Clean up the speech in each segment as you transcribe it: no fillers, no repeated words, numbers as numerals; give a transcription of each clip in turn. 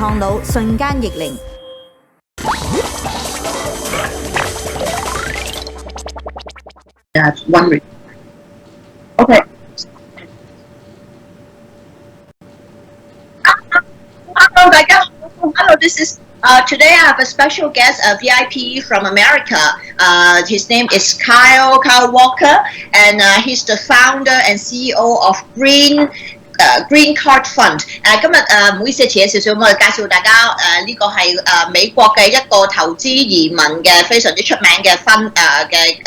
抗腦，瞬間逆齡。Okay. Hello, 大家好。Hello, this is today I have a special guest, a VIP from America. His name is Kyle Walker, and he's the founder and CEO of Green Card Fund。今日唔好意思，遲咗少少，我哋介紹大家呢個係美國嘅一個投資移民嘅非常之出名嘅 fund 嘅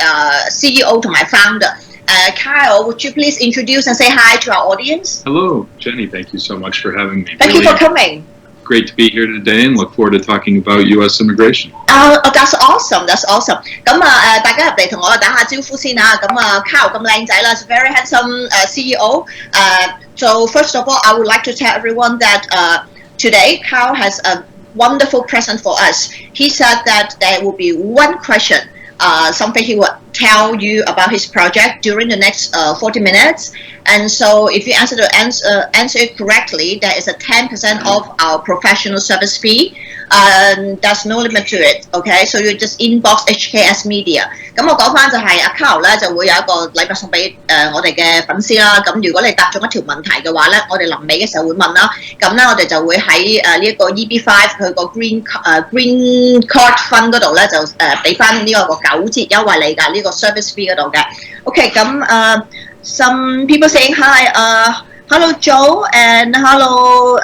CEO 同埋 founder。Kyle, would you please introduce and say hi to our audience? Hello, Jenny. Thank you so much for having me. Thank you for coming. Great to be here today and look forward to talking about U.S. immigration. That's awesome. That's awesome. 咁大家入嚟同我打下招呼先啊。咁Kyle 咁靚仔啦 ，is a very handsome CEO. So first of all, I would like to tell everyone that today Kyle has a wonderful present for us. He said that there will be one question, something he will tell you about his project during the next 40 minutes. And so if you answer it correctly, there is a 10% of our professional service fee. There's no limit to it. Okay, so you just inbox HKS Media. 咁我講翻就係阿 Kyle 咧就會有一個禮物送俾我哋嘅粉絲啦。咁如果你答中一條問題嘅話咧，我哋臨尾嘅時候會問啦。咁咧我哋就會喺呢一個 EB5 佢個 Green Card Fund 嗰度咧就俾翻呢個9折優惠你㗎，呢個 service fee 嗰度嘅。OK， 咁some people saying hi. Hello Joe and hello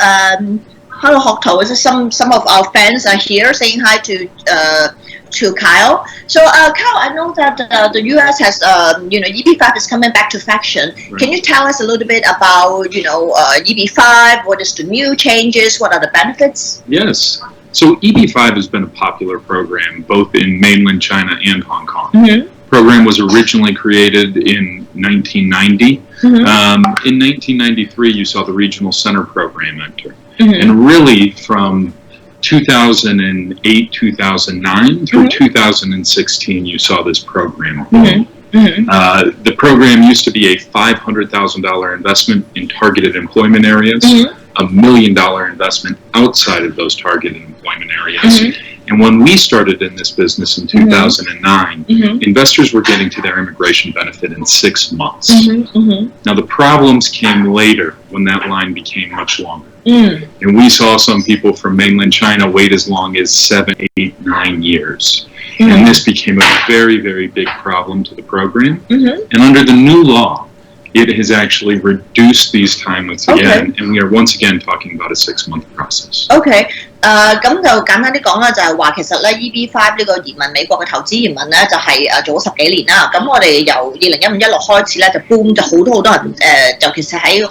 Hello Hokto. Some of our fans are here saying hi to Kyle. So Kyle, I know that the U.S. has EB5 is coming back to fashion. Right. Can you tell us a little bit about EB5? What is the new changes? What are the benefits? Yes. So EB5 has been a popular program both in mainland China and Hong Kong. Mm-hmm. The program was originally created in 1990. Mm-hmm. In 1993, you saw the Regional Center program enter. Mm-hmm. And really from 2008, 2009 through 2016, you saw this program. Mm-hmm. Mm-hmm. The program used to be a $500,000 investment in targeted employment areas, $1 million investment outside of those targeted employment areas. Mm-hmm. And when we started in this business in 2009, investors were getting to their immigration benefit in 6 months. Mm-hmm. Mm-hmm. Now the problems came later when that line became much longer. And we saw some people from mainland China wait as long as 7, 8, 9 years. And this became a very, very big problem to the program. And under the new law, it has actually reduced these timelines again, and we are once again talking about a 6-month process. Okay. 咁就簡單啲講啦，就係話其實咧 EB5 呢個移民美國嘅投資移民咧就係做咗10幾年啦。咁我哋由2015-16開始咧就 boom 就好多人尤其是喺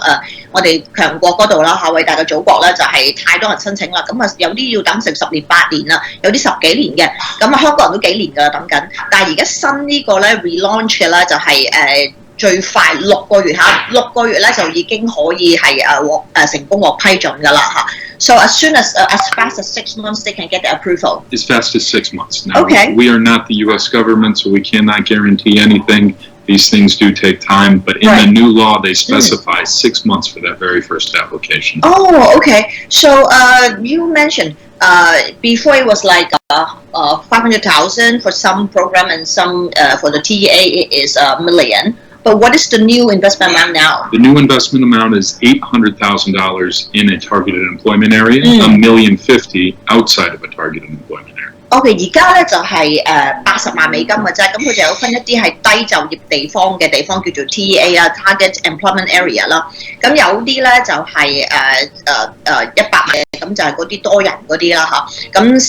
我哋強國嗰度啦，嚇偉大嘅祖國咧就係太多人申請啦。咁有啲要等成10年8年啦，有啲10幾年嘅。咁香港人都幾年㗎啦等緊。但係而家新呢個咧 relaunch 嘅咧就係最快6個月嚇，6個月咧就已經可以係成功獲批准㗎啦嚇。So as fast as 6 months, they can get the approval. As fast as 6 months. Now, we are not the U.S. government, so we cannot guarantee anything. These things do take time, but in the new law, they specify 6 months for that very first application. Oh, okay. So you mentioned before it was like 500,000 for some program, and some for the TEA it is $1 million. But what is the new investment amount now? The new investment amount is $800,000 in a targeted employment area, $1,050,000 outside of a targeted employment area. OK， 而家咧就係80萬美金嘅啫，咁佢就有分一啲係低就業地方嘅地方叫做 TEA 啦 ，Target Employment Area 啦。咁有啲咧就係100萬嘅，咁就係嗰啲多人嗰啲啦嚇。咁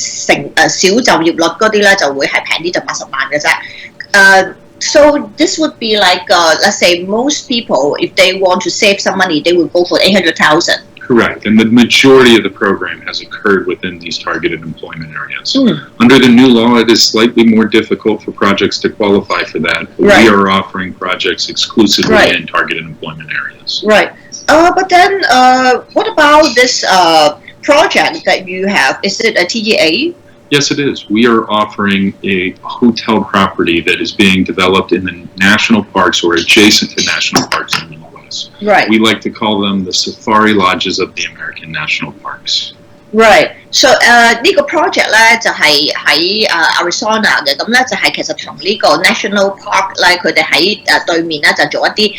小就業率嗰啲咧就會係平啲，就80萬嘅啫。So this would be like, let's say, most people, if they want to save some money, they will go for 800,000. Correct, and the majority of the program has occurred within these targeted employment areas. Under the new law, it is slightly more difficult for projects to qualify for that. But we are offering projects exclusively in targeted employment areas. Right. But then, what about this project that you have? Is it a TGA? Yes, it is. We are offering a hotel property that is being developed in the national parks or adjacent to national parks in the U.S. Right. We like to call them the safari lodges of the American national parks. Right. So 呢個 project 咧就係喺Arizona 嘅，咁咧就係其實同呢個 National Park 咧，佢哋喺對面咧就做一啲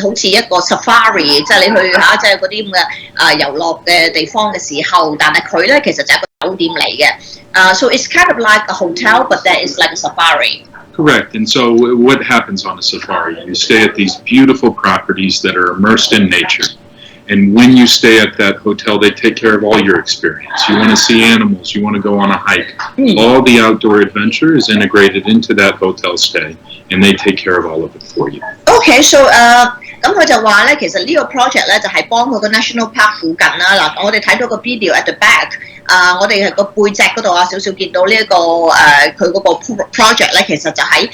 好似一個 safari， 即係你去嚇即係嗰啲咁嘅遊樂嘅地方嘅時候，但係佢咧其實就係一個酒店嚟嘅。So it's kind of like a hotel, but then it's like a safari. Correct. And so what happens on a safari? You stay at these beautiful properties that are immersed in nature. And when you stay at that hotel, they take care of all your experience. You want to see animals, you want to go on a hike. All the outdoor adventure is integrated into that hotel stay, and they take care of all of it for you. Okay, so 咁佢就話咧，其實呢個 project 咧就係幫佢個 National Park 附近啦。嗱，我哋睇到個 video at the back，我哋係個背脊嗰度啊，少少見到呢一個佢嗰個 project 咧，其實就喺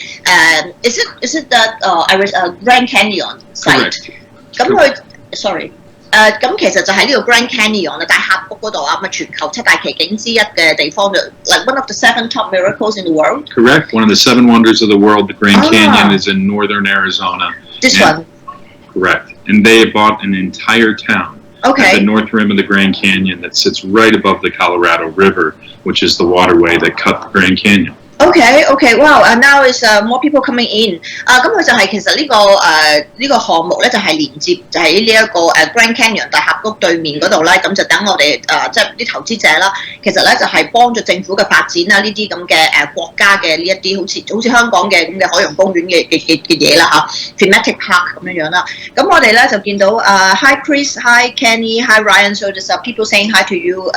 is it the Grand Canyon site？ 咁佢 sorry。咁其實就喺呢個 Grand Canyon 嘅大峽谷嗰度啊，咁啊全球7大奇景之一嘅地方就 like one of the 7 top miracles in the world. Correct. One of the 7 wonders of the world, the Grand Canyon, is in northern Arizona. This one. Correct. And they bought an entire town at the north rim of the Grand Canyon that sits right above the Colorado River, which is the waterway that cut the Grand Canyon. Okay. Wow. Now is more people coming in. 咁佢就係其實呢個項目咧就係連接就喺呢一個Grand Canyon 大峽谷對面嗰度咧，咁就等我哋即係啲投資者啦，其實咧就係幫助政府嘅發展啦，呢啲咁嘅國家嘅呢一啲好似香港嘅咁嘅海洋公園嘅嘢啦嚇 ，thematic park 咁樣啦。咁我哋咧就見到Hi Chris, Hi Kenny, Hi Ryan. So there's people saying hi to you,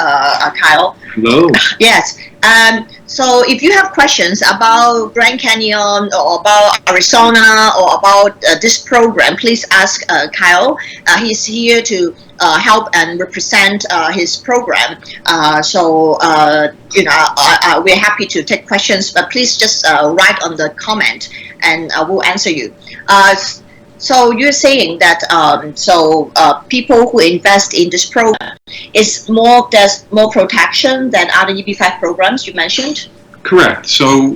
Kyle. Hello. Yes. So if you have questions about Grand Canyon or about Arizona or about this program, please ask Kyle. He's here to help and represent his program. So we're happy to take questions, but please just write on the comment and we'll answer you. So you're saying that people who invest in this program there's more protection than other EB5 programs you mentioned? Correct. So,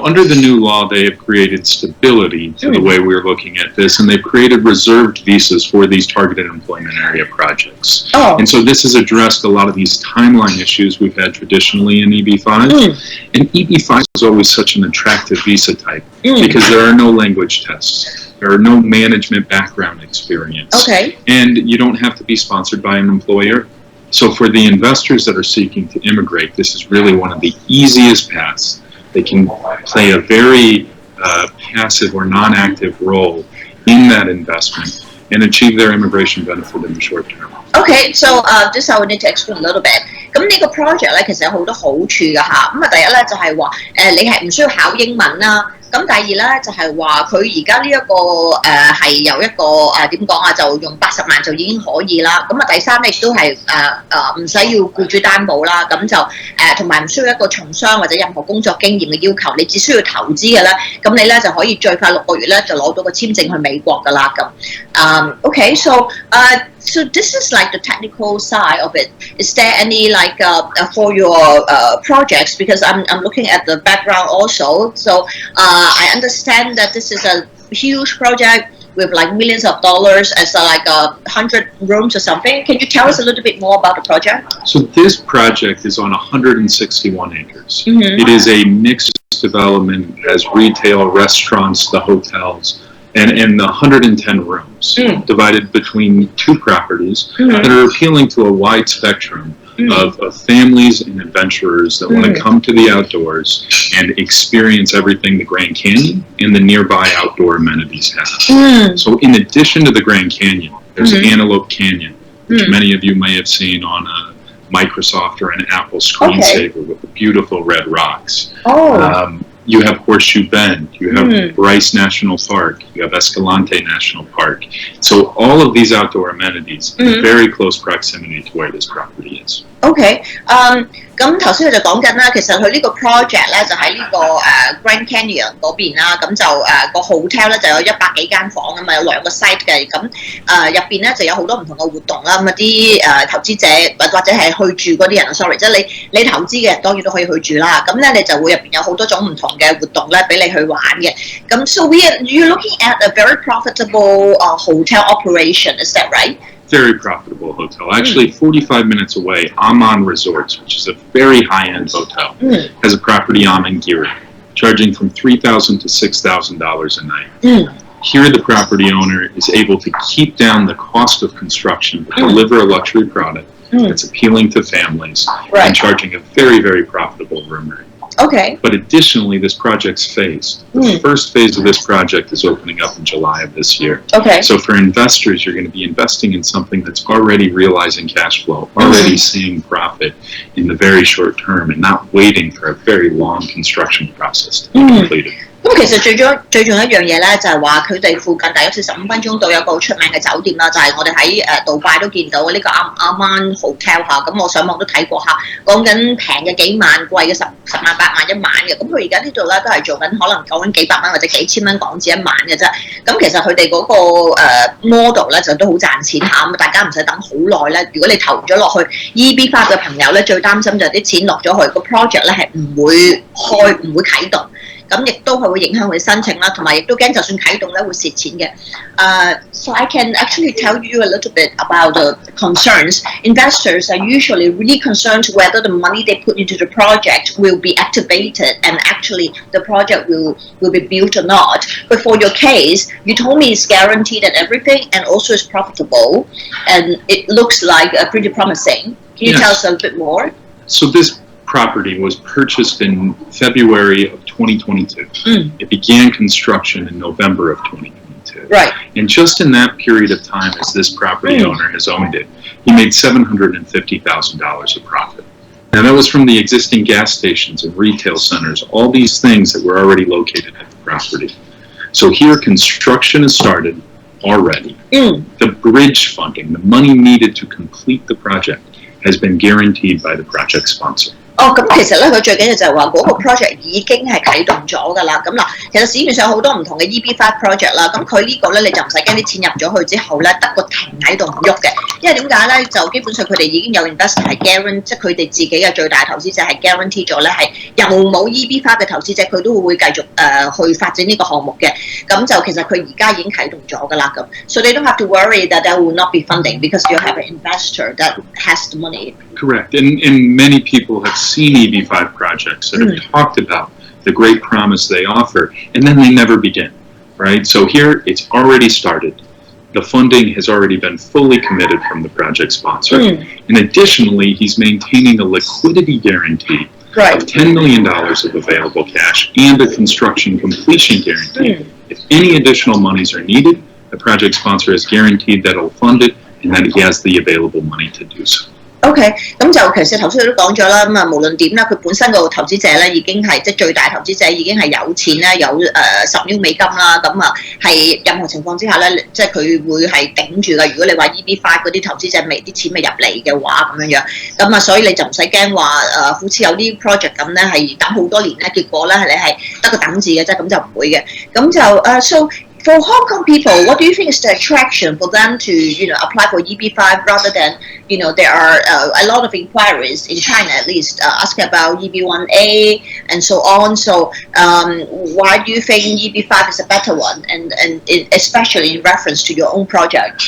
under the new law, they have created stability to the way we're looking at this, and they've created reserved visas for these targeted employment area projects. And so this has addressed a lot of these timeline issues we've had traditionally in EB5. And EB5 is always such an attractive visa type because there are no language tests. There are no management background experience. And you don't have to be sponsored by an employer. So for the investors that are seeking to immigrate, this is really one of the easiest paths. They can play a very passive or non-active role in that investment and achieve their immigration benefit in the short term. Okay, so this I would need to explain a little bit. 咁呢個 project 咧其實有好多好處㗎嚇。咁第一咧就係話你係唔需要考英文啦。咁第二咧就係話佢而家呢一個係有一個點講啊，就用80萬就已經可以啦。咁第三咧亦都係唔使要僱主擔保啦。咁就同埋唔需要一個從商或者任何工作經驗嘅要求，你只需要投資嘅咧，咁你咧就可以最快6個月咧就攞到個簽證去美國㗎啦咁。Okay, so this is like the technical side of it. Is there any like for your projects? Because I'm looking at the background also. So I understand that this is a huge project with like millions of dollars as like 100 rooms or something. Can you tell us a little bit more about the project? So this project is on 161 acres. It is a mixed development as retail, restaurants, the hotels. And 110 rooms divided between 2 properties that are appealing to a wide spectrum of families and adventurers that want to come to the outdoors and experience everything the Grand Canyon and the nearby outdoor amenities have. So in addition to the Grand Canyon, there's Antelope Canyon, which many of you may have seen on a Microsoft or an Apple screensaver with the beautiful red rocks. You have Horseshoe Bend, you have Bryce National Park, you have Escalante National Park. So all of these outdoor amenities in very close proximity to where this property is. Okay. 咁頭先佢就講緊啦，其實佢呢個 project 咧就喺呢個Grand Canyon 嗰邊啦，咁就個 hotel 咧就有100幾間房咁啊，有2個 site 嘅，咁入邊咧就有好多唔同嘅活動啦，咁啲投資者或者係去住嗰啲人 ，sorry， 即係你投資嘅人當然都可以去住啦，咁咧你就會入邊有好多種唔同嘅活動咧俾你去玩嘅，咁 so you're looking at a very profitable hotel operation, is that right? very profitable hotel. Actually, 45 minutes away, Aman Resorts, which is a very high-end hotel, has a property in Giri, charging from $3,000 to $6,000 a night. Here, the property owner is able to keep down the cost of construction, but deliver a luxury product that's appealing to families, and charging a very, very profitable room rate. Okay. But additionally, this project's phased. The first phase of this project is opening up in July of this year. Okay. So for investors, you're going to be investing in something that's already realizing cash flow, already seeing profit in the very short term, and not waiting for a very long construction process to be completed. 咁其實最重要一樣嘢咧，就係話佢哋附近大約45分鐘到有個出名嘅酒店啦，就係我哋喺杜拜都見到嘅呢個阿曼 hotel 嚇。咁我上網都睇過下，講緊平嘅幾萬，貴嘅十萬八萬一晚嘅。咁佢而家呢度咧都係做緊可能講緊幾百蚊或者幾千蚊港紙一晚嘅啫。咁其實佢哋嗰個model 咧就都好賺錢嚇，咁大家唔使等好耐咧。如果你投咗落去 EB5 嘅朋友咧，最擔心就係啲錢落咗去個 project 咧係唔會啟動。咁亦都係會影響佢申請啦，同埋亦都驚就算啟動咧會蝕錢嘅。So I can actually tell you a little bit about the concerns. Investors are usually really concerned whether the money they put into the project will be activated and actually the project will be built or not. But for your case, you told me it's guaranteed and everything, and also it's profitable, and it looks like pretty promising. Can you tell us a little bit more? So this property was purchased in February of 2022. It began construction in November of 2022. Right. And just in that period of time as this property owner has owned it, he made $750,000 of profit. Now that was from the existing gas stations and retail centers, all these things that were already located at the property. So here construction has started already. The bridge funding, the money needed to complete the project, has been guaranteed by the project sponsor. 咁其實咧，佢最緊要就係話嗰個 project 已經係啟動咗㗎啦。咁嗱，其實市面上好多唔同嘅 EB5 project 啦，咁佢呢個咧你就唔使驚啲錢入咗去之後咧，得個停喺度唔喐嘅。因為點解咧？就基本上佢哋已經有 investor 係 guarantee， 即係佢哋自己嘅最大投資者係 guarantee 咗咧，係又冇 EB5 嘅投資者，佢都會繼續去發展呢個項目嘅。咁就其實佢而家已經啟動咗㗎啦。咁 so they don't have to worry that there will not be funding because you have an investor that has the money. Correct, and many people have seen EB5 projects that have talked about the great promise they offer, and then they never begin, right? So here, it's already started. The funding has already been fully committed from the project sponsor. And additionally, he's maintaining a liquidity guarantee of $10 million of available cash and a construction completion guarantee. If any additional monies are needed, the project sponsor is guaranteed that he'll fund it and that he has the available money to do so. OK， 咁就其實頭先都講咗啦，咁無論點啦，佢本身個投資者咧已經係即係最大投資者已經係有錢啦，有10億美金啦，咁係任何情況之下咧，即係佢會係頂住㗎。如果你話 EB5 嗰啲投資者啲錢未入嚟嘅話咁樣，咁所以你就唔使驚話好似有啲 project 咁咧係等好多年咧，結果咧你係得個等字嘅啫，咁就唔會嘅。咁就so for Hong Kong people, what do you think is the attraction for them to, apply for EB5 rather than, there are a lot of inquiries in China at least asking about EB1A and so on. So why do you think EB5 is a better one, and especially in reference to your own project?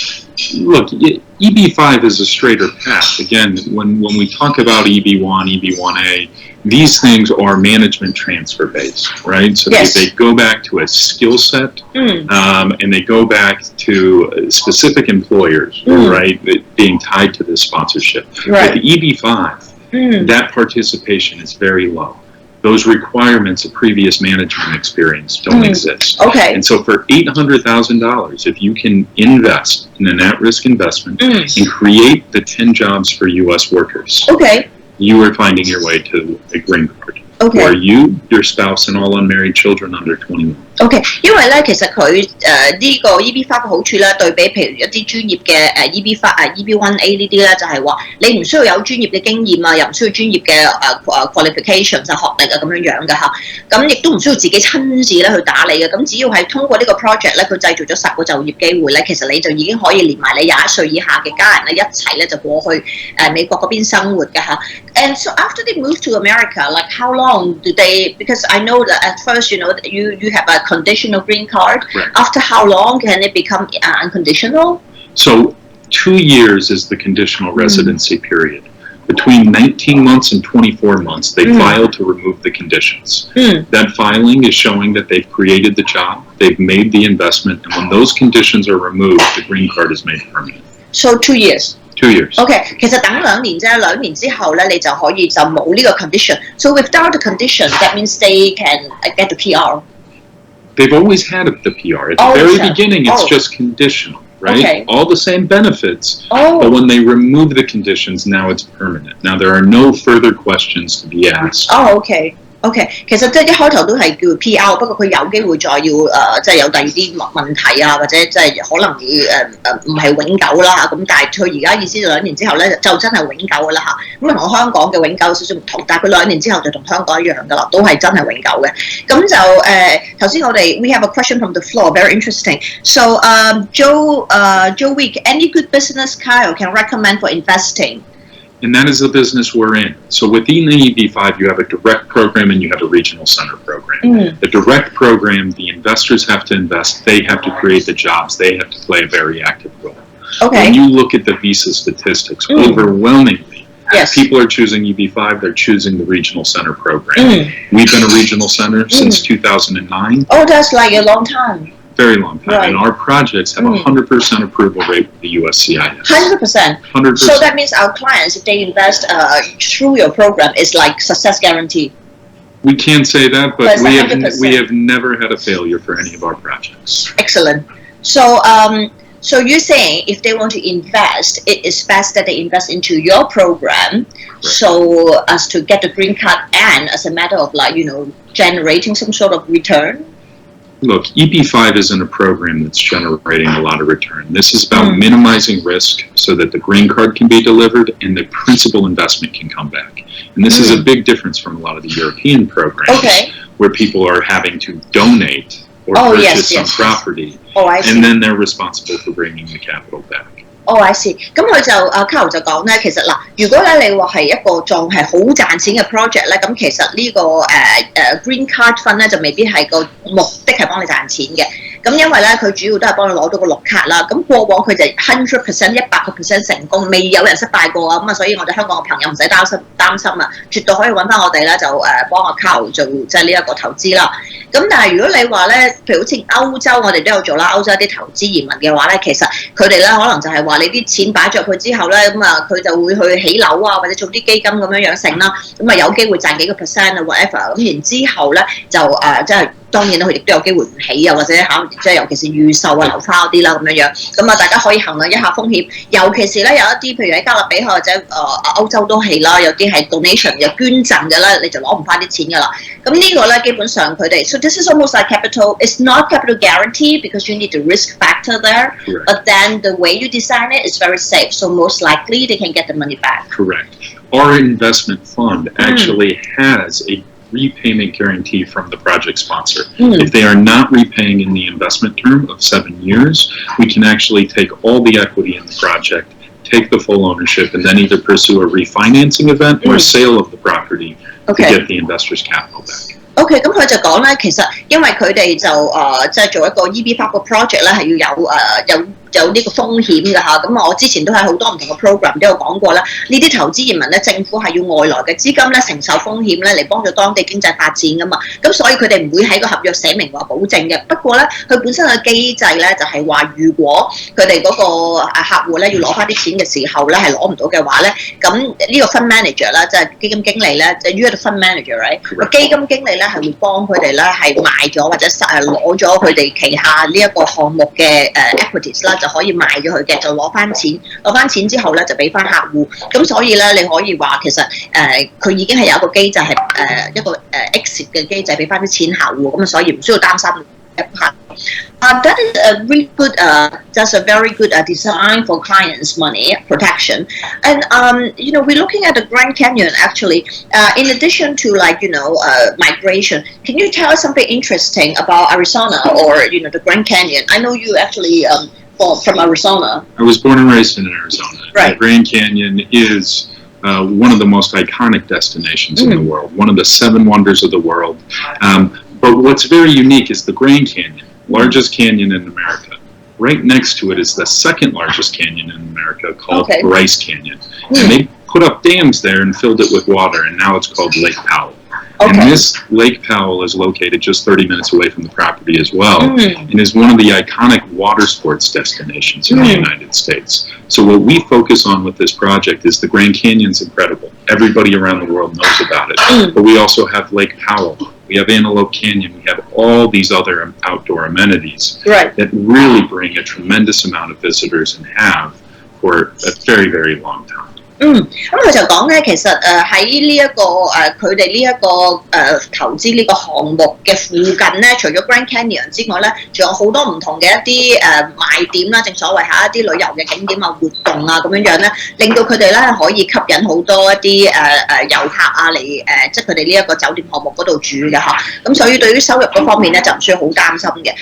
Look, EB5 is a straighter path. Again, when we talk about EB1, EB1A, these things are management transfer based, right? So they go back to a skill set, and they go back to specific employers, right, being tied to this sponsorship. With the EB5, that participation is very low. Those requirements of previous management experience don't exist. Okay. And so for $800,000, if you can invest in an at-risk investment and create the 10 jobs for U.S. workers, you are finding your way to a green card. For you, your spouse, and all unmarried children under 21. OK， 因為咧，其實佢呢個 EB5 嘅好處咧，對比譬如一啲專業嘅EB5 EB1A 呢啲咧，就係話你唔需要有專業嘅經驗啊，又唔需要專業嘅qualifications 就學歷啊咁樣嘅嚇，咁亦都唔需要自己親自咧去打理嘅，咁只要係通過呢個 project 咧，佢製造咗10個就業機會咧，其實你就已經可以連埋你21歲以下嘅家人咧一齊咧就過去美國嗰邊生活嘅嚇。And so after they move to America, like how long do they? Because I know that at first, you have a conditional green card. After how long can it become unconditional? So 2 years is the conditional residency period. Between 19 months and 24 months, they file to remove the conditions. That filing is showing that they've created the job, they've made the investment, and when those conditions are removed, the green card is made permanent. So 2 years. 2 years. OK， 其實等2年啫，2年之後咧，你就可以就冇呢個 condition. So without the condition, that means they can get the PR. They've always had the PR. At the very beginning, it's just conditional. Right? Okay. All the same benefits, but when they remove the conditions, now it's permanent. Now there are no further questions to be asked. OK， 其實即係一開頭都係叫 PR， 不過佢有機會再要即係有第二啲問題啊，或者即係可能唔係永久啦咁，但係佢而家意思就2年之後咧就真係永久㗎啦嚇，咁同香港嘅永久少少唔同，但係佢2年之後就同香港一樣㗎啦，都係真係永久嘅。咁就頭先我哋 we have a question from the floor, very interesting. So Joe Week, any good business Kyle can recommend for investing? And that is the business we're in. So within the EB5, you have a direct program and you have a regional center program. The direct program, the investors have to invest, they have to create the jobs, they have to play a very active role. Okay. When you look at the visa statistics, overwhelmingly, people are choosing EB5, they're choosing the regional center program. We've been a regional center since 2009. Oh, that's like a long time. Very long time, and our projects have 100% approval rate with the USCIS. 100%. 100%. So that means our clients, if they invest through your program, it's like success guarantee. We can't say that, but we have never had a failure for any of our projects. Excellent. So so you're saying if they want to invest, it is best that they invest into your program, so as to get the green card and as a matter of generating some sort of return. Look, EB5 isn't a program that's generating a lot of return. This is about minimizing risk so that the green card can be delivered and the principal investment can come back. And this is a big difference from a lot of the European programs where people are having to donate or purchase some property, and then they're responsible for bringing the capital back. I see. 咁佢就Carol 就講咧，其實嗱，如果咧你話係一個仲係好賺錢嘅 project 咧，咁其實呢個Green Card Fund 咧就未必係個目的係幫你賺錢嘅。咁因為咧佢主要都係幫你攞到個綠卡啦。咁過往佢就100% 100% 成功，未有人失敗過啊。咁啊，所以我哋香港嘅朋友唔使擔心啊，絕對可以揾翻我哋咧就幫阿 Carol 做即係呢一個投資啦。咁但係如果你話咧，譬如好似歐洲，我哋都有做啦，歐洲啲投資移民嘅話咧，其實佢哋咧可能就係話你啲錢擺咗入去之後咧，咁啊佢就會去起樓啊，或者做啲基金咁樣成啦，咁啊有機會賺幾個 percent 啊 whatever， 咁然之後咧就即係。當然啦，佢亦都有機會唔起啊，或者即係尤其是預售啊、樓花嗰啲啦咁樣。咁啊，大家可以衡量一下風險。尤其是咧有一啲，譬如喺加勒比海或者歐洲都係啦，有啲係 donation 又捐贈嘅啦，你就攞唔翻啲錢㗎啦。咁呢個咧基本上佢哋 so this is almost like capital. It's not capital guarantee because you need the risk factor there. Correct. But then the way you design it is very safe. So most likely they can get the money back. Correct. Our investment fund actually has a repayment guarantee from the project sponsor. If they are not repaying in the investment term of 7 years, we can actually take all the equity in the project, take the full ownership, and then either pursue a refinancing event or a sale of the property to get the investor's capital back. OK， 咁佢就講咧，其實因為佢哋就即係做一個 EB5 個 project 咧，係要有呢個風險㗎嚇。咁我之前都喺好多唔同嘅 program 都有講過啦。呢啲投資移民咧，政府係要外來嘅資金咧承受風險咧嚟幫助當地經濟發展㗎嘛。咁所以佢哋唔會喺個合約寫明話保證嘅。不過咧，佢本身嘅機制咧就係話，如果佢哋嗰個客戶咧要攞翻啲錢嘅時候咧係攞唔到嘅話咧，咁呢個 fund manager 啦，即係基金經理咧，即係 you're the fund manager，right？ 個基金經理咧係會幫佢哋咧係賣咗或者攞咗佢哋旗下呢一個項目嘅equities 啦。就可以賣咗佢嘅，就攞翻錢之後咧就俾翻客戶。咁所以咧你可以話其實佢已經係有一個機制係一個exit 嘅機制俾翻啲錢客戶，咁啊所以唔需要擔心。That is a really good. That's a very good design for clients' money protection. And we're looking at the Grand Canyon actually. In addition to migration, can you tell us something interesting about Arizona or the Grand Canyon? I know you actually from Arizona. I was born and raised in Arizona. Right. The Grand Canyon is one of the most iconic destinations in the world. One of the 7 wonders of the world. But what's very unique is the Grand Canyon, largest canyon in America. Right next to it is the second largest canyon in America called Bryce Canyon. And they put up dams there and filled it with water, and now it's called Lake Powell. And this Lake Powell is located just 30 minutes away from the property as well, and is one of the iconic water sports destinations in the United States. So what we focus on with this project is the Grand Canyon's incredible. Everybody around the world knows about it. But we also have Lake Powell. We have Antelope Canyon. We have all these other outdoor amenities that really bring a tremendous amount of visitors and have for a very, very long time. 咁佢就講咧，其實喺呢一個佢哋呢一個投資呢個項目嘅附近咧，除咗 Grand Canyon 之外咧，仲有好多唔同嘅一啲賣點啦，正所謂係一啲旅遊嘅景點啊、活動啊咁樣咧，令到佢哋咧可以吸引好多一啲遊客啊嚟即係佢哋呢一個酒店項目嗰度住嘅嚇。咁所以對於收入嗰方面咧就唔需要好擔心嘅。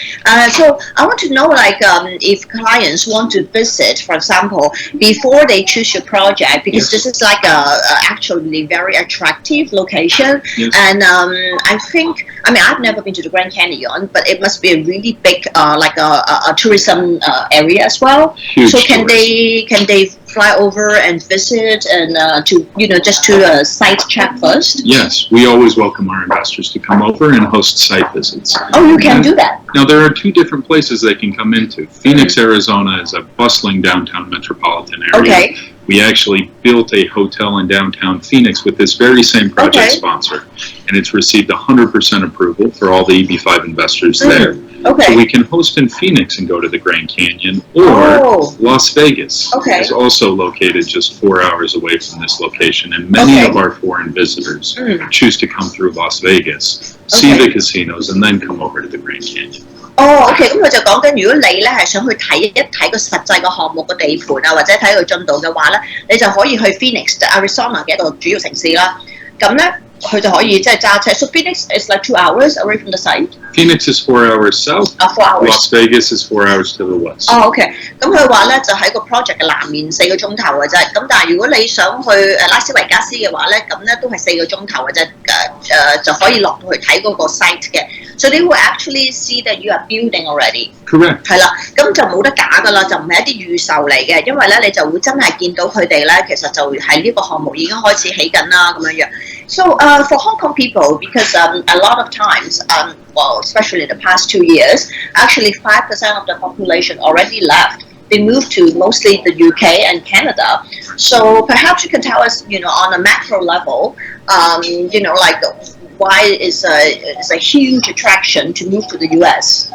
So I want to know like if clients want to visit, for example, before they choose your project. Because this is like a actually very attractive location, and I think I've never been to the Grand Canyon, but it must be a really big like a tourism area as well. Huge so can they fly over and visit and to just to site check first? Yes, we always welcome our investors to come over and host site visits. Oh, you can do that. Now there are two different places they can come into. Phoenix, Arizona is a bustling downtown metropolitan area. We actually built a hotel in downtown Phoenix with this very same project sponsor, and it's received 100% approval for all the EB5 investors there. So we can host in Phoenix and go to the Grand Canyon, or Las Vegas is also located just 4 hours away from this location, and many of our foreign visitors choose to come through Las Vegas, see the casinos, and then come over to the Grand Canyon. OK， 咁佢就講緊，如果你咧係想去睇一睇個實際個項目嘅地盤啊，或者睇佢進度嘅話咧，你就可以去 Phoenix、Arizona 嘅一個主要城市啦。咁咧，佢就可以即係揸車。So Phoenix is like 2 hours away from the site. Phoenix is 4 hours south. 4 hours. Las Vegas is 4 hours to the west. OK， 咁佢話咧就喺個 project 嘅南面4個鐘頭嘅啫。咁但係如果你想去拉斯維加斯嘅話咧，咁咧都係4個鐘頭嘅啫。就可以落到去睇嗰個 site 嘅。So they will actually see that you are building already. Correct. 係啦，咁就冇得假噶啦，就唔係一啲預售嚟嘅，因為咧你就會真係見到佢哋咧，其實就係呢個項目已經開始起緊啦咁樣樣。So for Hong Kong people, because a lot of times, well, especially in the past 2 years, actually 5% of the population already left. They moved to mostly the UK and Canada. So perhaps you can tell us, on a macro level, like why is a huge attraction to move to the US?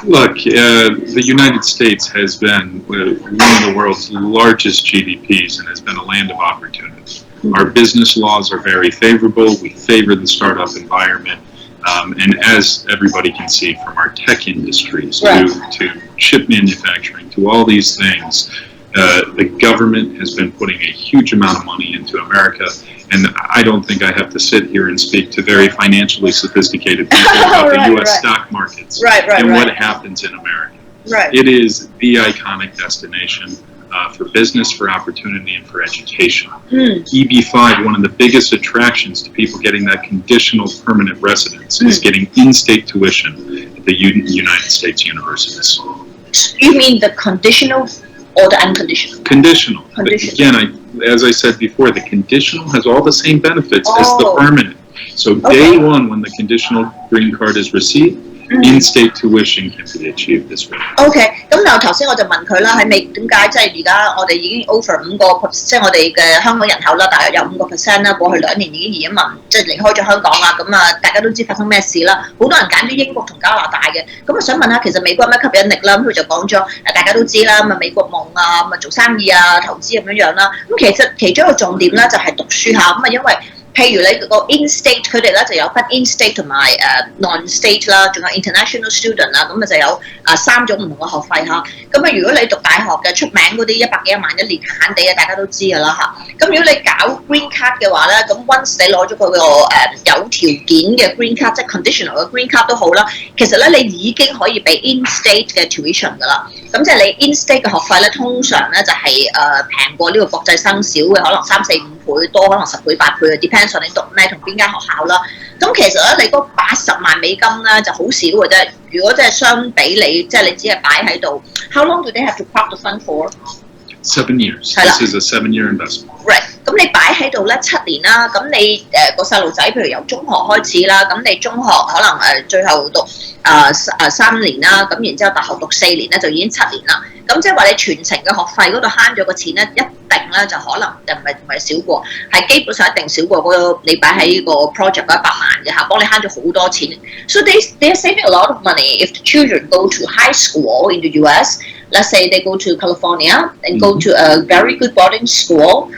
Look, the United States has been one of the world's largest GDPs and has been a land of opportunity. Our business laws are very favorable. We favor the startup environment. And as everybody can see, from our tech industries to chip manufacturing to all these things, the government has been putting a huge amount of money into America. And I don't think I have to sit here and speak to very financially sophisticated people about the U.S. stock markets and what happens in America. It is the iconic destination for business, for opportunity, and for education. EB5, one of the biggest attractions to people getting that conditional permanent residence is getting in-state tuition at the United States universities. You mean the conditional or the unconditional? Conditional. Again, as I said before, the conditional has all the same benefits as the permanent. So day one, when the conditional green card is received, in-state tuition can be achieved this way. OK， 咁頭先我就問佢啦，係咪點解即係而家我哋已經 over 5%，即係我哋嘅香港人口啦，大約有5%啦，過去2年已經移民，即係離開咗香港啦。咁大家都知發生咩事啦，好多人揀咗英國同加拿大嘅。咁想問下，其實美國有咩吸引力啦？咁佢就講咗大家都知啦，美國夢啊，做生意啊、投資咁樣樣啦。咁其實其中一個重點咧就係讀書嚇，因為譬如你個 in-state 佢哋咧就有分 in-state 同埋non-state 啦，仲有 international student 啦，咁就有3種唔同嘅學費嚇。咁如果你讀大學嘅出名嗰啲100幾1萬1年閒閒地嘅，大家都知㗎啦嚇。咁如果你搞 green card 嘅話咧，咁 once 你攞咗佢個有條件嘅 green card， 即係 conditional 嘅 green card 都好啦，其實咧你已經可以俾 in-state 嘅 tuition 㗎啦。咁即係你 in-state 嘅學費咧，通常咧就係平過呢個國際生少嘅，可能3、4、5倍多，可能10倍、8倍嘅 ，depends on 你讀咩同邊間學校啦。咁其實咧，你嗰80萬美金咧就好少嘅啫。如果即係相比你，即係你只係擺喺度 ，How long do they have to park the fund for? 7 years. This is a 7-year investment. Right. 咁你擺喺度咧7年啦，咁你個細路仔，譬如由中學開始啦，咁你中學可能最後讀3年啦，咁然之後大學讀4年咧，就已經7年啦。咁即係話你全程嘅學費嗰度慳咗個錢咧，一定咧就可能就唔係少過，係基本上一定少過嗰個你擺喺個 project 嗰100萬嘅嚇，幫你慳咗好多錢。So they are saving a lot of money if the children go to high school in the US. Let's say they go to California and go to a very good boarding school.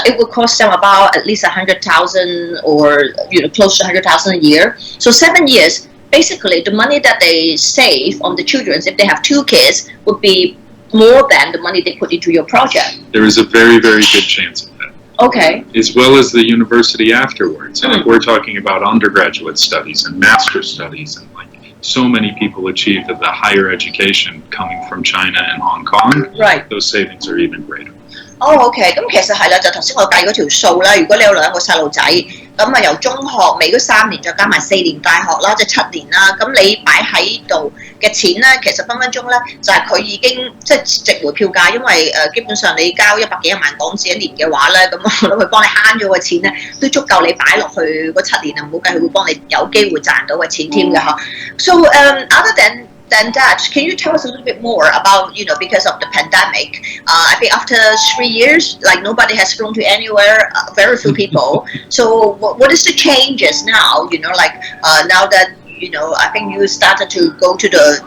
It would cost them about at least 100,000 or close to 100,000 a year. So 7 years, basically the money that they save on the children, if they have 2 kids, would be more than the money they put into your project. There is a very, very good chance of that. Okay. As well as the university afterwards. And we're talking about undergraduate studies and master's studies, and like so many people achieved the higher education coming from China and Hong Kong. Right. Those savings are even greater. OK， 咁其實係啦，就頭先我計嗰條數啦。如果你有2個細路仔，咁由中學尾嗰3年再加埋4年大學啦，即係7年啦。咁你擺喺度嘅錢咧，其實分分鐘咧就係佢已經即係值回票價，因為基本上你交100幾萬港紙一年嘅話咧，咁我諗佢幫你慳咗個錢咧，都足夠你擺落去嗰7年啊，唔好計佢會幫你有機會賺到嘅錢添嘅嚇。So other than that, can you tell us a little bit more about, because of the pandemic, I think after 3 years, like nobody has flown to anywhere, very few people. So what is the changes now, now that, I think you started to go to the,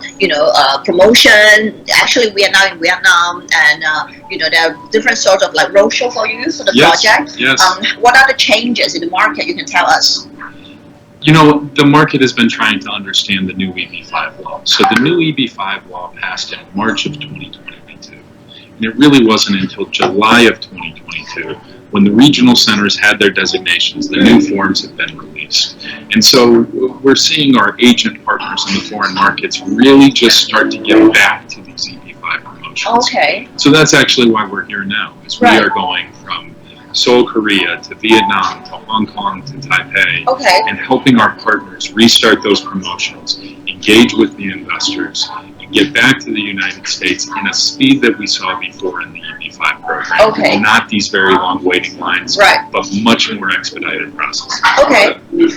promotion. Actually, we are now in Vietnam and, there are different sorts of like roadshow for you for the project. Yes. What are the changes in the market you can tell us? The market has been trying to understand the new EB5 law. So the new EB5 law passed in March of 2022. And it really wasn't until July of 2022 when the regional centers had their designations, the new forms have been released. And so we're seeing our agent partners in the foreign markets really just start to get back to these EB5 promotions. Okay. So that's actually why we're here now, is we are going from Seoul, Korea, to Vietnam, to Hong Kong, to Taipei, and helping our partners restart those promotions, engage with the investors, and get back to the United States in a speed that we saw before in the EB5 program. Not these very long waiting lines, but much more expedited process.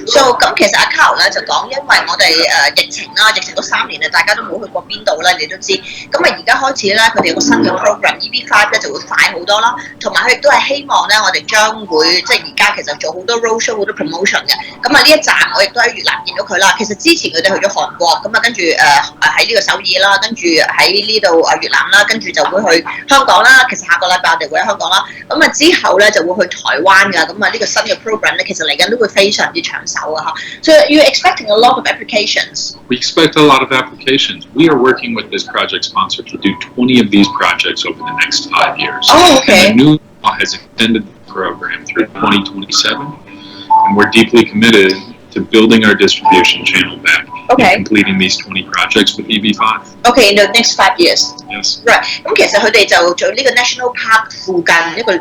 So 咁其實阿 Carl 咧就講，因為我哋疫情嗰3年啊，大家都冇去過邊度咧，你都知。咁而家開始咧，佢哋有個新嘅 program EB5 咧就會快好多啦，同埋佢亦都係希望咧，我哋將會即係而家其實做好多 roadshow 好多 promotion 嘅。咁呢一站我亦都喺越南見到佢啦。其實之前佢哋去咗韓國，咁跟住喺呢個首爾啦，跟住喺呢度越南啦，跟住就會去香港啦。其實下個禮拜我哋會喺香港啦。咁之後咧就會去台灣㗎。咁呢個新嘅 program 咧，其實嚟緊都會非常之搶手啊！ So you're expecting a lot of applications. We expect a lot of applications. We are working with this project sponsor to do 20 of these projects over the next 5 years. And the new law has extended the program through 2027, and we're deeply committed to building our distribution channel back and completing these 20 projects with EB5. In the next 5 years. Yes. Right. 咁其實佢哋就做呢個 National Park 附近一個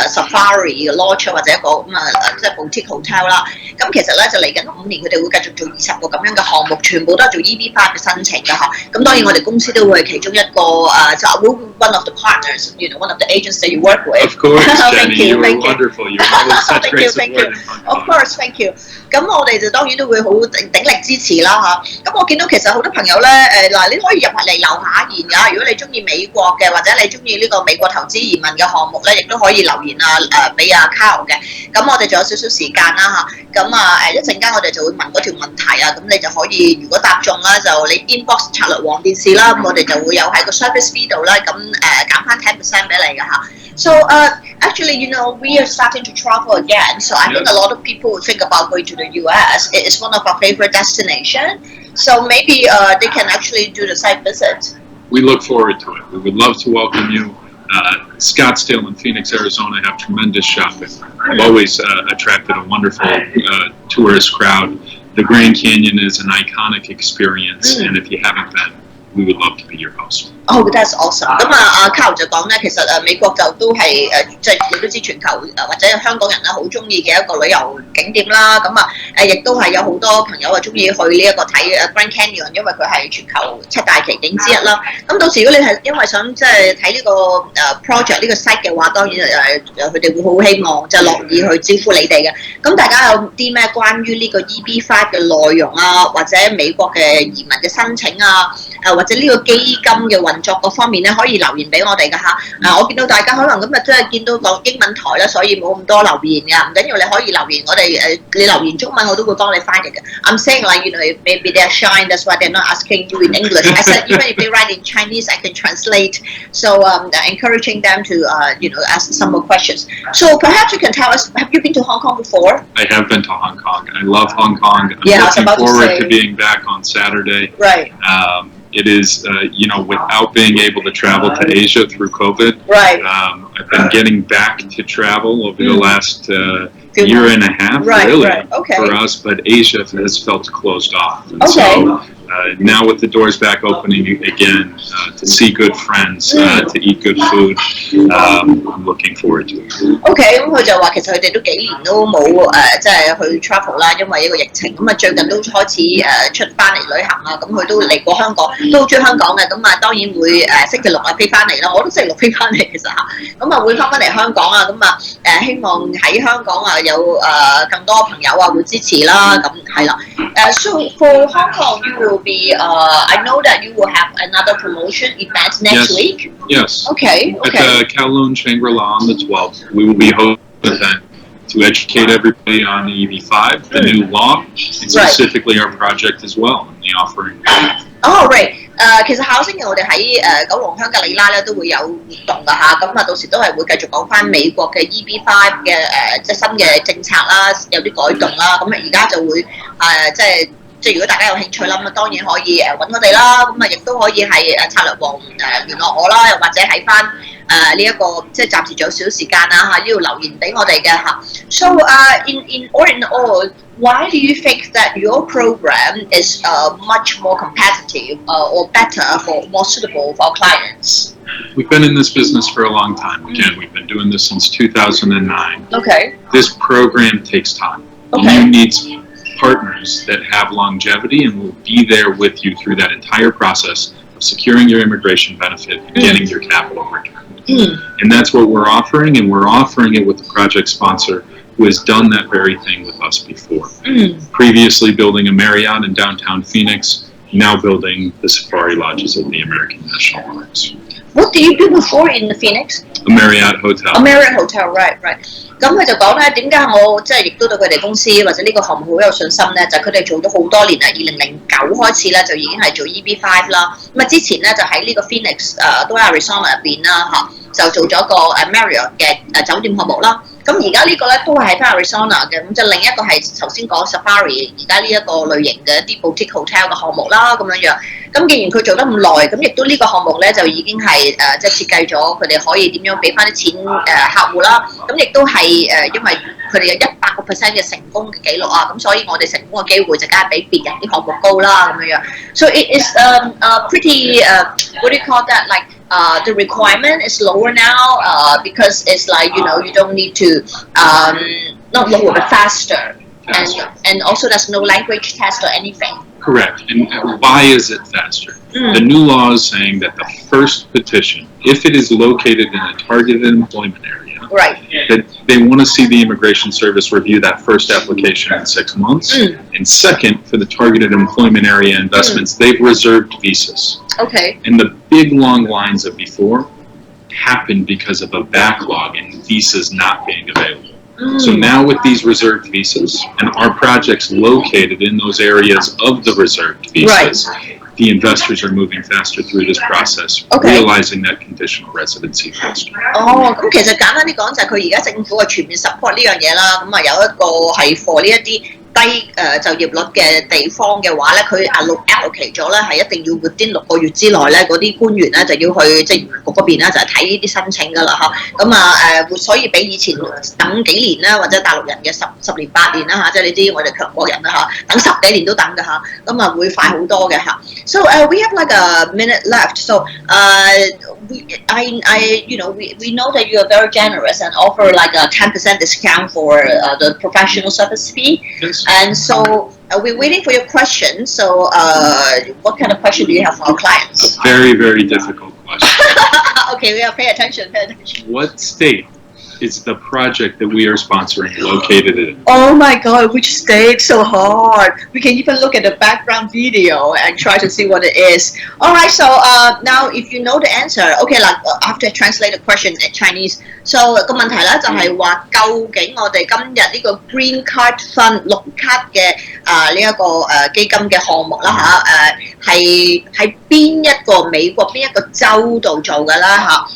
Safari 嘅 lodge 或者一個即係 boutique hotel 啦。咁其實咧就嚟緊5年，佢哋會繼續做20個咁樣嘅項目，全部都係做 EB5 嘅申請嘅嚇。咁當然我哋公司都會係其中一個就one of the partners, one of the agents that you work with. Of course, Jenny, you were wonderful. You always such great support. Of course, thank you. 咁我哋就當然都會好鼎力支持啦嚇。咁我見到其實好多朋友咧嗱，你可以入嚟留下言㗎。如果你中意美國嘅，或者你中意呢個美國投資移民嘅項目咧，亦都可以留言俾阿 Carl 嘅。咁我哋仲有少少時間啦嚇。咁一陣間我哋就會問嗰條問題啊。咁你就可以如果答中啦，就你 inbox 策略王電視啦。咁我哋就會有喺個 service fee 度咧，咁減翻 10% 俾你㗎嚇。So actually, we are starting to travel again. So I think a lot of people would think about going to the US. It is one of our favorite destinations. So maybe they can actually do the site visit. We look forward to it. We would love to welcome you. Scottsdale and Phoenix, Arizona have tremendous shopping. I've always attracted a wonderful tourist crowd. The Grand Canyon is an iconic experience, and if you haven't been, we would love to be your host. Oh, that's awesome. 咁啊，Carl 就講咧，其實美國就都係即係你都知全球或者香港人咧好中意嘅一個旅遊景點啦。咁啊亦都係有好多朋友啊中意去呢一個睇Grand Canyon， 因為佢係全球7大奇景之一啦。咁到時如果你係因為想即係睇呢個project 呢個 site 嘅話，當然佢哋會好希望就樂意去招呼你哋嘅。咁大家有啲咩關於呢個 EB5 嘅內容啊，或者美國嘅移民嘅申請啊，或者呢個基金嘅運作各方面咧，可以留言俾我哋㗎嚇。我見到大家可能今日真係見到講英文台啦，所以冇咁多留言㗎。唔緊要，你可以留言，我哋你留言中文我都會幫你翻譯嘅。I'm saying like maybe they're shy, that's why they're not asking you in English. I said even if they write in Chinese, I can translate. So encouraging them to ask some more questions. So perhaps you can tell us, have you been to Hong Kong before? I have been to Hong Kong. I love Hong Kong. I'm looking forward to being back on Saturday. Right. It is, without being able to travel to Asia through COVID, right. I've been getting back to travel over the last year and a half, for us, but Asia has felt closed off. And so now with the doors back opening again, to see good friends, to eat good food, I'm looking forward to it. OK， 咁佢就話其實佢哋都幾年都冇即係去 travel 啦，因為呢個疫情。咁啊最近都開始出翻嚟旅行啊，咁佢都嚟過香港，都好中意香港嘅。咁啊當然會星期六飛翻嚟啦，我都星期六飛翻嚟其實嚇。咁啊會翻嚟香港啊，咁啊希望喺香港啊有更多朋友啊會支持啦，咁係啦。So for Hong Kong, you will be. I know that you will have another promotion event next week. Yes. Okay. At the Kowloon Shangri-La on the 12th, we will be hosting an event to educate everybody on the EB5, the new law, and specifically our project as well, and the offering. Oh, right. 其實下個星期我哋喺九龍香格里拉咧都會有活動㗎嚇，咁啊到時都係會繼續講翻美國嘅 EB5 嘅即係新嘅政策啦，有啲改動啦，咁啊而家就會即係如果大家有興趣啦，咁啊當然可以揾我哋啦，咁啊亦都可以係策略王聯絡我啦，又或者喺翻呢一個即係暫時仲有少時間啦嚇，呢度留言俾我哋嘅嚇。So in all, why do you think that your program is much more competitive or better more suitable for our clients? We've been in this business for a long time. Again, we've been doing this since 2009. Okay. This program takes time. Okay. You need partners that have longevity and will be there with you through that entire process of securing your immigration benefit and getting your capital returned. And that's what we're offering, and we're offering it with the project sponsor who has done that very thing with us before. Previously building a Marriott in downtown Phoenix, now building the safari lodges of the American National Parks. What did you do before in the Phoenix? A Marriott hotel. A Marriott hotel, right. 咁佢就講咧，點解我即係亦都對佢哋公司或者呢個項目好有信心咧？就佢哋做咗好多年啦，2009開始咧就已經係做 EB5 啦。咁啊之前咧就喺呢個 Phoenix 都喺 Arizona 入邊啦嚇，就做咗個Marriott 嘅酒店項目啦。咁而家呢個咧都係喺翻 Arizona 嘅，咁就另一個係頭先講 Safari 而家呢一個類型嘅一啲 boutique hotel 嘅項目啦，咁樣樣。咁既然佢做得咁耐，咁亦都呢個項目咧就已經係即係設計咗佢哋可以點樣俾翻啲錢客戶啦。咁亦都係因為佢哋有100% 嘅成功嘅記錄啊，咁所以我哋成功嘅機會就梗係比別人啲項目高啦，咁樣樣。So it is pretty what do you call that like the requirement is lower now because it's like you don't need to not lower but faster and also there's no language test or anything. Correct. And why is it faster? The new law is saying that the first petition, if it is located in a targeted employment area, that they want to see the Immigration Service review that first application in 6 months. And second, for the targeted employment area investments, they've reserved visas. Okay. And the big long lines of before happened because of a backlog and visas not being available. So now with these reserved visas and our projects located in those areas of the reserved visas, the investors are moving faster through this process, realizing that conditional residency faster. 咁其實簡單啲講就係佢而家政府係全面 support 呢樣嘢啦，咁啊有一個係 for 呢一啲低就業率嘅地方嘅話咧，佢allocate咗咧係一定要 within 6個月之內咧，嗰啲官員咧就要去即係移民局嗰邊咧就係睇呢啲申請㗎啦嚇。咁所以比以前等幾年啦，或者大陸人嘅十年8年啦嚇，即係你知我哋強國人啦嚇，等10幾年都等㗎嚇，咁會快好多嘅嚇。So we have like a minute left. So we know that you are very generous and offer like a 10% discount for the professional service fee. Yes. And so we're waiting for your question. So what kind of question do you have for our clients? A very, very difficult question. Okay, we have pay attention. What state is the project that we are sponsoring located in? Oh my God, which state? So hard. We can even look at the background video and try to see what it is. All right, so now if you know the answer, okay, like I have to translate the question in Chinese. So 個問題咧就係話，究竟我哋今日呢個 Green Card Fund 綠卡嘅呢一個基金嘅項目啦嚇，係喺邊一個美國邊一個州度做㗎啦嚇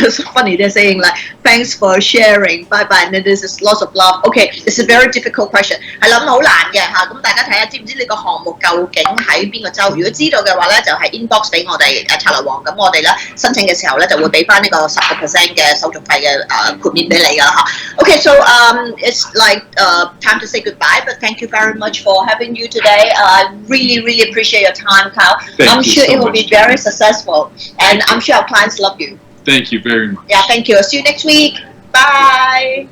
？So funny they're saying like thanks for sharing, bye bye, and this is lots of love. Okay, it's a very difficult question. 係諗好難嘅嚇，咁大家睇下知唔知呢個項目究竟喺邊個州？如果知道嘅話咧，就係 inbox 俾我哋策略王，咁我哋咧申請嘅時候咧就會俾翻呢個10% 嘅手續費嘅豁免俾你㗎啦嚇。Okay, so it's like time to say goodbye, but thank you very much for having you today. I really appreciate your time, Kyle. I'm sure it will be very successful, and I'm sure our clients love you. Thank you very much. Yeah, thank you. See you next week. Bye.